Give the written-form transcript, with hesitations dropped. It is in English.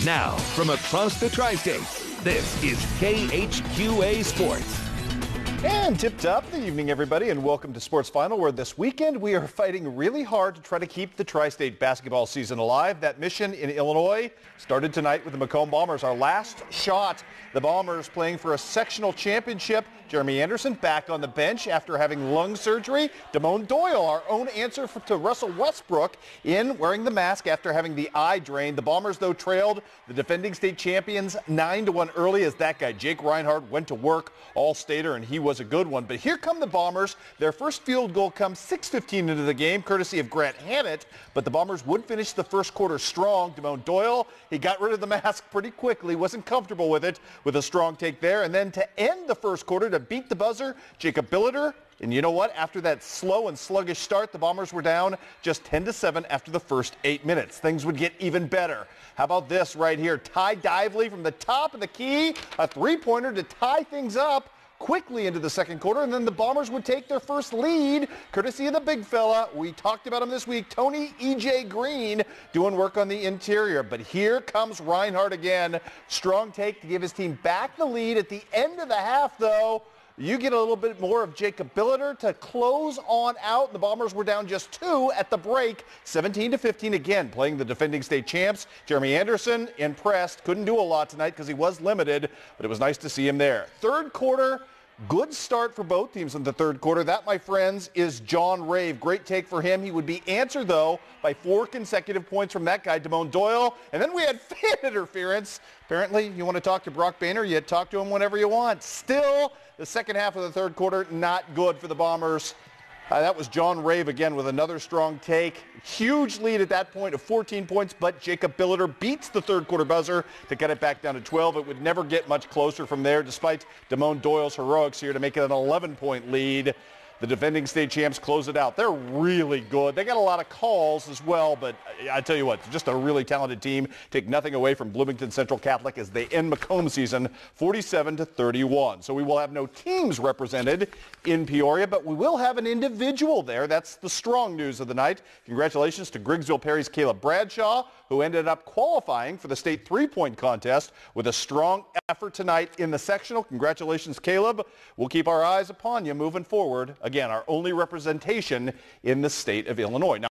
Now, from across the tri-state, this is KHQA Sports. And tipped up the evening, everybody, and welcome to Sports Final, where this weekend we are fighting really hard to try to keep the tri-state basketball season alive. That mission in Illinois started tonight with the Macomb Bombers. Our last shot, the Bombers playing for a sectional championship. Jeremy Anderson back on the bench after having lung surgery. Damone Doyle, our own answer to Russell Westbrook, in wearing the mask after having the eye drained. The Bombers, though, trailed the defending state champions 9-1 early as that guy, Jake Reinhardt, went to work, all-stater, and he was a good one. But here come the Bombers. Their first field goal comes 6:15 into the game, courtesy of Grant Hannett. But the Bombers would finish the first quarter strong. Damone Doyle, he got rid of the mask pretty quickly, wasn't comfortable with it, with a strong take there. And then to end the first quarter, to beat the buzzer, Jacob Billiter. And you know what? After that slow and sluggish start, the Bombers were down just 10-7 after the first 8 minutes. Things would get even better. How about this right here? Ty Dively from the top of the key, a three-pointer to tie things up quickly into the second quarter, and then the Bombers would take their first lead, courtesy of the big fella. We talked about him this week, Tony E.J. Green, doing work on the interior. But here comes Reinhardt again. Strong take to give his team back the lead. At the end of the half, though, you get a little bit more of Jacob Billiter to close on out. The Bombers were down just 2 at the break, 17-15 again, playing the defending state champs. Jeremy Anderson impressed. Couldn't do a lot tonight because he was limited, but it was nice to see him there. Third quarter, good start for both teams in the third quarter. That, my friends, is John Rave. Great take for him. He would be answered, though, by 4 consecutive points from that guy, Damone Doyle. And then we had fan interference. Apparently, you want to talk to Brock Boehner, you talk to him whenever you want. Still, the second half of the third quarter, not good for the Bombers. That was John Rave again with another strong take. Huge lead at that point of 14 points, but Jacob Billiter beats the third quarter buzzer to get it back down to 12. It would never get much closer from there, despite Damone Doyle's heroics here to make it an 11-point lead. The defending state champs close it out. They're really good. They got a lot of calls as well, but I tell you what, just a really talented team. Take nothing away from Bloomington Central Catholic as they end Macomb season 47-31. So we will have no teams represented in Peoria, but we will have an individual there. That's the strong news of the night. Congratulations to Griggsville Perry's Caleb Bradshaw, who ended up qualifying for the state three-point contest with a strong effort tonight in the sectional. Congratulations, Caleb. We'll keep our eyes upon you moving forward. Again, our only representation in the state of Illinois. Now,